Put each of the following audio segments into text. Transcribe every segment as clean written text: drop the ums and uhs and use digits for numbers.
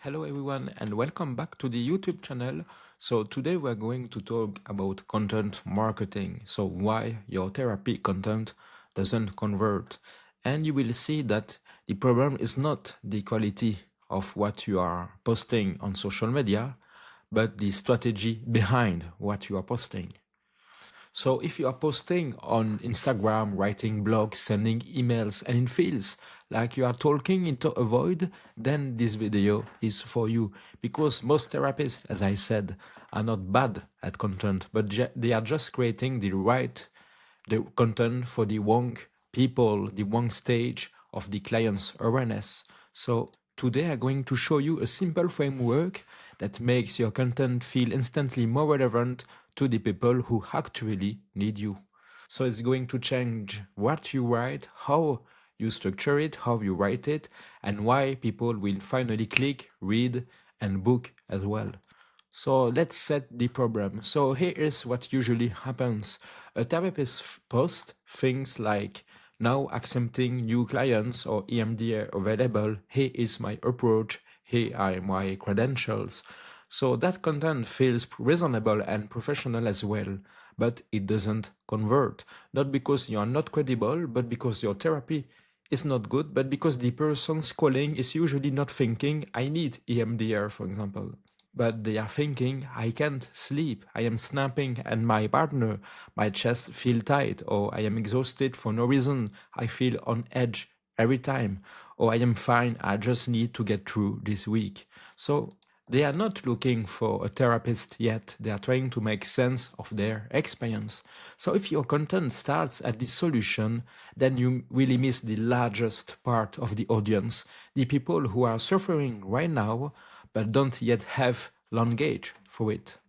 Hello everyone and welcome back to the YouTube channel. So today we're going to talk about content marketing. So why your therapy content doesn't convert. And you will see that the problem is not the quality of what you are posting on social media, but the strategy behind what you are posting. So if you are posting on Instagram, writing blogs, sending emails, and it feels like you are talking into a void, then this video is for you. Because most therapists, as I said, are not bad at content, but they are just creating the content for the wrong people, the wrong stage of the client's awareness. So today I'm going to show you a simple framework that makes your content feel instantly more relevant to the people who actually need you. So it's going to change what you write, how you structure it, how you write it, and why people will finally click, read, and book as well. So let's set the problem. So here is what usually happens. A therapist posts things like, now accepting new clients or EMDR available, here is my approach, here are my credentials. So that content feels reasonable and professional as well, but it doesn't convert. Not because you are not credible, but because your therapy is not good, but because the person calling is usually not thinking, I need EMDR, for example. But they are thinking, I can't sleep, I am snapping and my partner, my chest feel tight, or I am exhausted for no reason, I feel on edge every time, or I am fine, I just need to get through this week. So they are not looking for a therapist yet, they are trying to make sense of their experience. So if your content starts at the solution, then you really miss the largest part of the audience, the people who are suffering right now, but don't yet have language for it.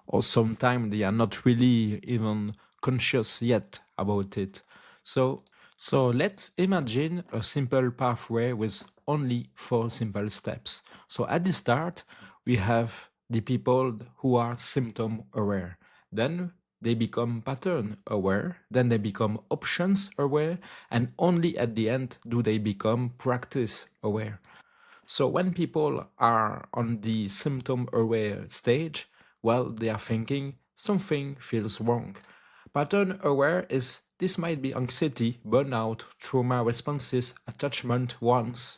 Or sometimes they are not really even conscious yet about it. So let's imagine a simple pathway with only 4 simple steps. So at the start, we have the people who are symptom aware. Then they become pattern aware, then they become options aware, and only at the end do they become practice aware. So when people are on the symptom aware stage, well, they are thinking something feels wrong. Pattern aware is this might be anxiety, burnout, trauma responses, attachment wounds.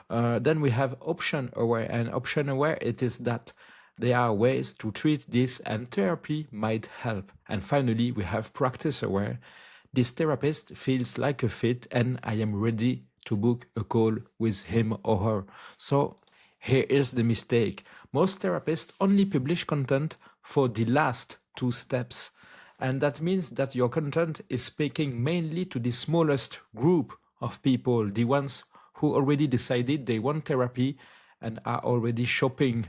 Then we have option aware, and option aware it is that there are ways to treat this and therapy might help. And finally, we have practice aware. This therapist feels like a fit and I am ready to book a call with him or her. So here is the mistake. Most therapists only publish content for the last 2 steps. And that means that your content is speaking mainly to the smallest group of people, the ones who already decided they want therapy and are already shopping,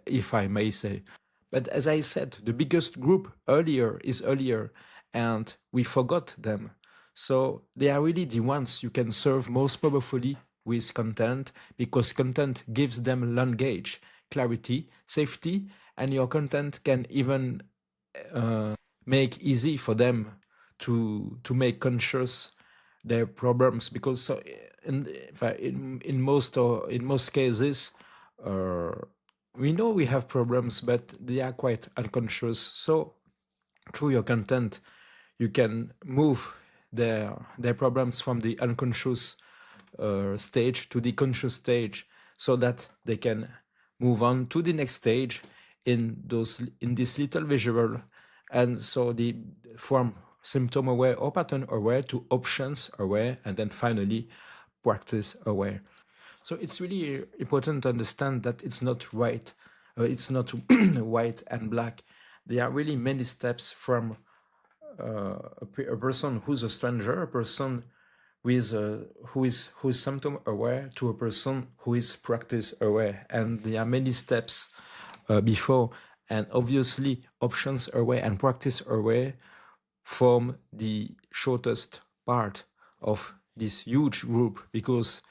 if I may say. But as I said, the biggest group is earlier, and we forgot them. So they are really the ones you can serve most powerfully with content, because content gives them language, clarity, safety, and your content can even make easy for them to make conscious their problems, because in most cases we know we have problems, but they are quite unconscious. So through your content, you can move their problems from the unconscious stage to the conscious stage, so that they can move on to the next stage in this little visual. And so from symptom aware or pattern aware to options aware, and then finally practice aware. So it's really important to understand that it's not it's not white and black. There are really many steps from a person who's a stranger, a person who is symptom aware, to a person who is practice aware, and there are many steps before. And obviously, options aware and practice aware form the shortest part of this huge group, because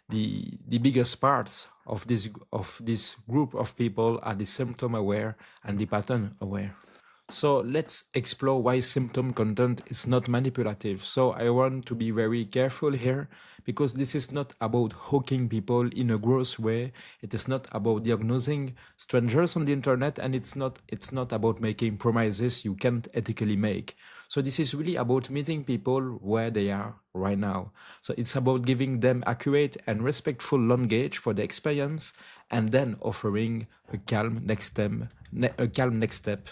the biggest parts of this group of people are the symptom aware and the pattern aware. So let's explore why symptom content is not manipulative. So I want to be very careful here because this is not about hooking people in a gross way. It is not about diagnosing strangers on the internet, and it's not about making promises you can't ethically make. So this is really about meeting people where they are right now. So it's about giving them accurate and respectful language for the experience and then offering a calm next step.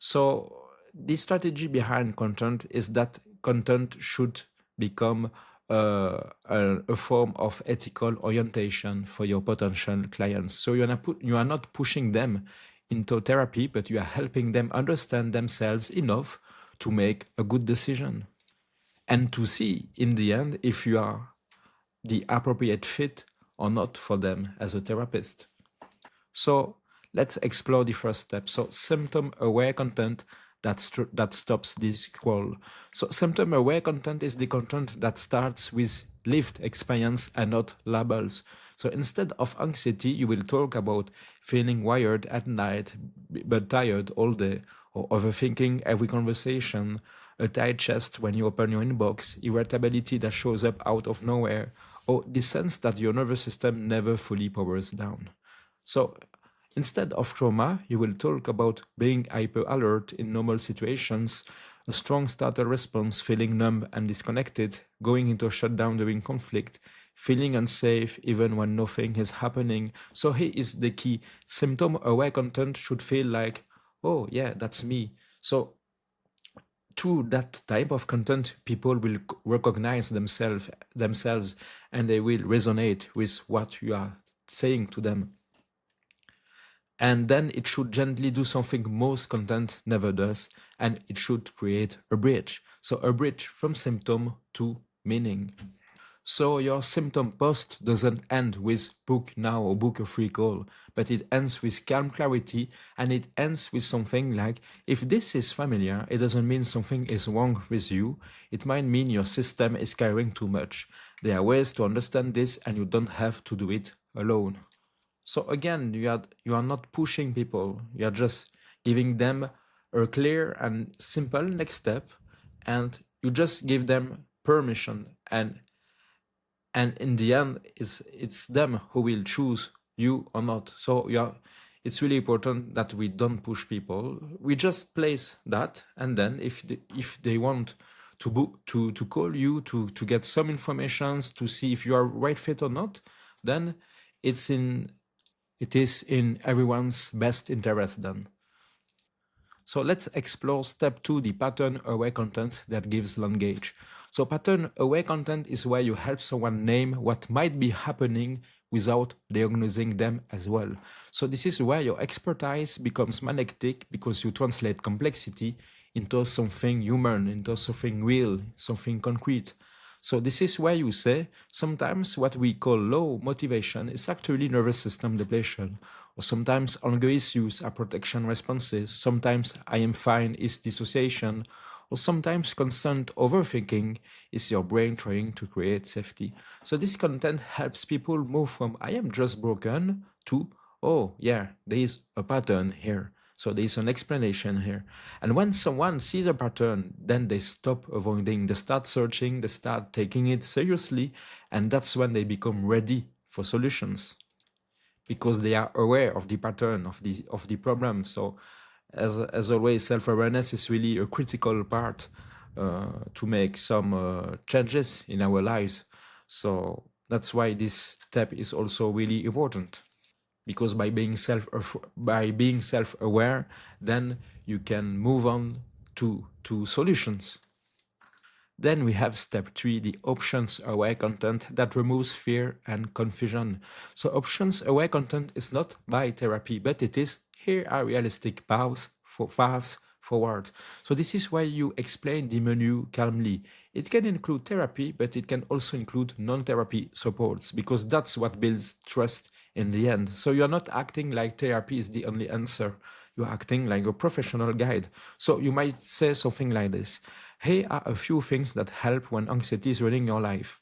So the strategy behind content is that content should become a form of ethical orientation for your potential clients. So you are not pushing them into therapy, but you are helping them understand themselves enough to make a good decision and to see in the end if you are the appropriate fit or not for them as a therapist. So let's explore the first step. So symptom-aware content that stops the scroll. So symptom-aware content is the content that starts with lived experience and not labels. So instead of anxiety, you will talk about feeling wired at night, but tired all day, or overthinking every conversation, a tight chest when you open your inbox, irritability that shows up out of nowhere, or the sense that your nervous system never fully powers down. So instead of trauma, you will talk about being hyper alert in normal situations, a strong startle response, feeling numb and disconnected, going into a shutdown during conflict, feeling unsafe even when nothing is happening. So here is the key. Symptom aware content should feel like, oh yeah, that's me. So through that type of content, people will recognize themselves and they will resonate with what you are saying to them. And then it should gently do something most content never does, and it should create a bridge. So a bridge from symptom to meaning. So your symptom post doesn't end with book now or book a free call, but it ends with calm clarity, and it ends with something like, if this is familiar, it doesn't mean something is wrong with you. It might mean your system is carrying too much. There are ways to understand this, and you don't have to do it alone. So again, you are not pushing people. You are just giving them a clear and simple next step, and you just give them permission. And in the end, it's them who will choose you or not. So it's really important that we don't push people. We just place that, and then if they want to call you to get some informations to see if you are right fit or not, then it's in it is in everyone's best interest then. So let's explore step 2, the pattern-aware content that gives language. So pattern-aware content is where you help someone name what might be happening without diagnosing them as well. So this is where your expertise becomes magnetic because you translate complexity into something human, into something real, something concrete. So this is where you say sometimes what we call low motivation is actually nervous system depletion, or sometimes anger issues are protection responses, sometimes I am fine is dissociation, or sometimes constant overthinking is your brain trying to create safety. So this content helps people move from I am just broken to, oh yeah, there is a pattern here. So there is an explanation here. And when someone sees a pattern, then they stop avoiding, they start searching, they start taking it seriously, and that's when they become ready for solutions because they are aware of the pattern of the problem. So as always, self-awareness is really a critical part to make some changes in our lives. So that's why this step is also really important, because by being self-aware, then you can move on to solutions. Then we have step 3, the options-aware content that removes fear and confusion. So options-aware content is not by therapy, but it is, here are realistic paths forward. So this is why you explain the menu calmly. It can include therapy, but it can also include non-therapy supports, because that's what builds trust in the end. So you're not acting like therapy is the only answer. You're acting like a professional guide. So you might say something like this. Here are a few things that help when anxiety is running your life.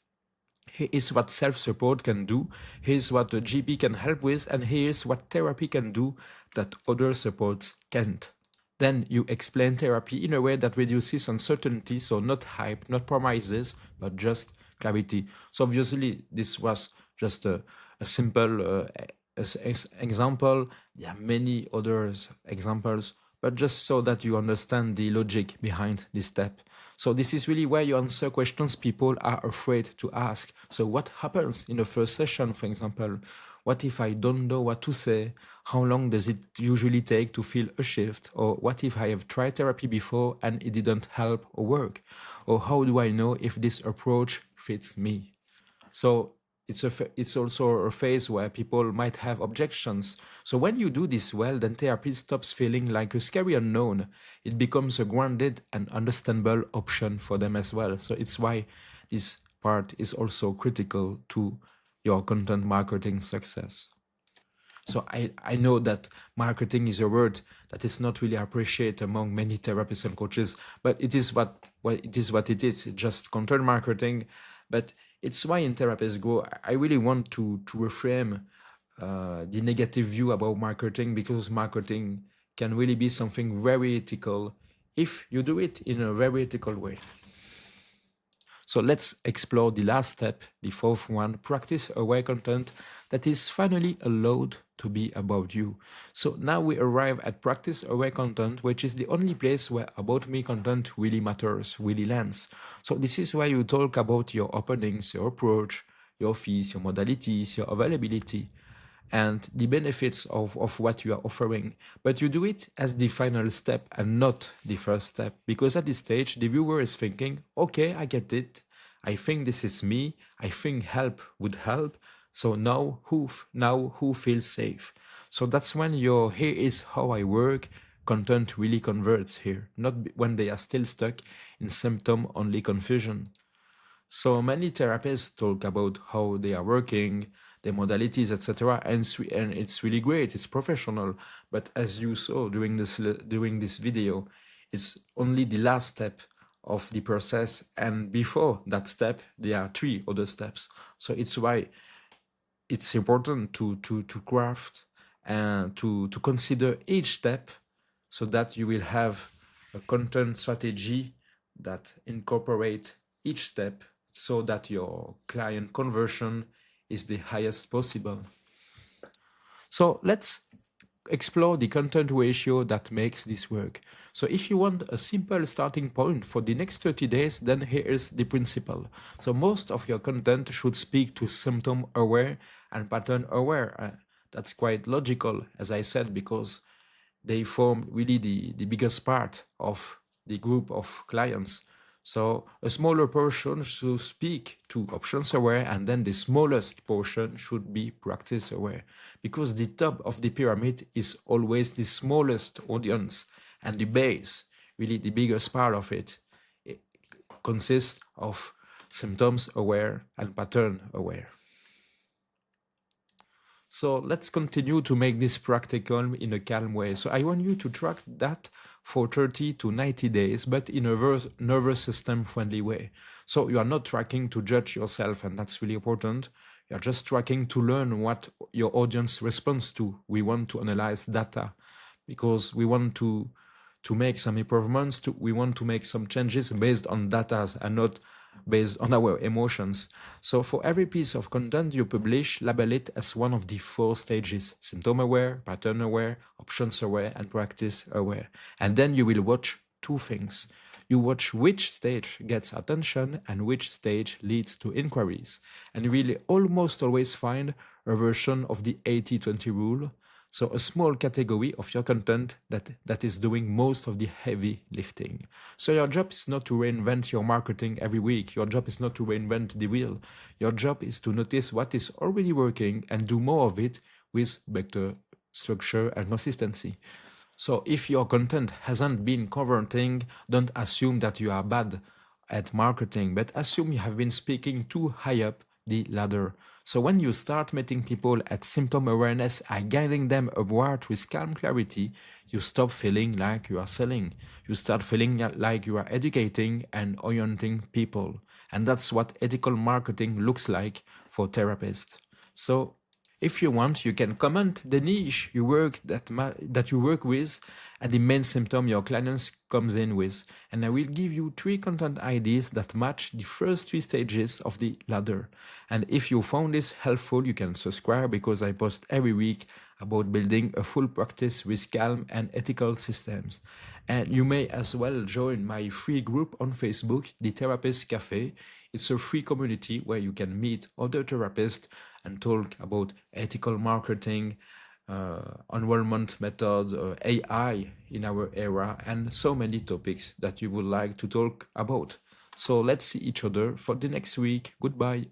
Here is what self-support can do. Here's what the GP can help with. And here's what therapy can do that other supports can't. Then you explain therapy in a way that reduces uncertainty, so not hype, not promises, but just clarity. So obviously, this was just a simple example. There are many other examples, but just so that you understand the logic behind this step. So this is really where you answer questions people are afraid to ask. So what happens in the first session, for example? What if I don't know what to say? How long does it usually take to feel a shift? Or what if I have tried therapy before and it didn't help or work? Or how do I know if this approach fits me? So it's also a phase where people might have objections. So when you do this well, then therapy stops feeling like a scary unknown. It becomes a grounded and understandable option for them as well. So it's why this part is also critical to your content marketing success. So I know that marketing is a word that is not really appreciated among many therapists and coaches, but it is what it is. It's just content marketing. But it's why in Therapist Go, I really want to reframe the negative view about marketing, because marketing can really be something very ethical if you do it in a very ethical way. So let's explore the last step, the fourth one, practice aware content that is finally allowed to be about you. So now we arrive at practice aware content, which is the only place where about me content really matters, really lands. So this is where you talk about your openings, your approach, your fees, your modalities, your availability, and the benefits of what you are offering. But you do it as the final step and not the first step, because at this stage, the viewer is thinking, okay, I get it. I think this is me. I think help would help. So now who feels safe? So that's when your here is how I work content really converts here, not when they are still stuck in symptom-only confusion. So many therapists talk about how they are working, their modalities, etc., and it's really great. It's professional, but as you saw during this video, it's only the last step of the process, and before that step, there are three other steps. So it's why it's important to craft and to consider each step, so that you will have a content strategy that incorporate each step, so that your client conversion is the highest possible. So let's explore the content ratio that makes this work. So if you want a simple starting point for the next 30 days, then here is the principle. So most of your content should speak to symptom aware and pattern aware. That's quite logical, as I said, because they form really the biggest part of the group of clients. So a smaller portion should speak to options aware, and then the smallest portion should be practice aware, because the top of the pyramid is always the smallest audience, and the base, really the biggest part of it consists of symptoms aware and pattern aware. So let's continue to make this practical in a calm way. So I want you to track that for 30 to 90 days, but in a nervous system friendly way. So you are not tracking to judge yourself, and that's really important. You're just tracking to learn what your audience responds to. We want to analyze data because we want to make some improvements, we want to make some changes based on data and not based on our emotions. So for every piece of content you publish, label it as one of the 4 stages: symptom aware, pattern aware, options aware, and practice aware. And then you will watch 2 things. You watch which stage gets attention and which stage leads to inquiries. And you will almost always find a version of the 80-20 rule. So a small category of your content that is doing most of the heavy lifting. So your job is not to reinvent your marketing every week. Your job is not to reinvent the wheel. Your job is to notice what is already working and do more of it with better structure and consistency. So if your content hasn't been converting, don't assume that you are bad at marketing, but assume you have been speaking too high up the ladder. So when you start meeting people at symptom awareness and guiding them upward with calm clarity, you stop feeling like you are selling. You start feeling like you are educating and orienting people. And that's what ethical marketing looks like for therapists. So if you want, you can comment the niche you work that you work with and the main symptom your clients comes in with. And I will give you 3 content ideas that match the first 3 stages of the ladder. And if you found this helpful, you can subscribe because I post every week about building a full practice with calm and ethical systems. And you may as well join my free group on Facebook, the Therapist Café. It's a free community where you can meet other therapists and talk about ethical marketing, enrollment methods, AI in our era, and so many topics that you would like to talk about. So let's see each other for the next week. Goodbye.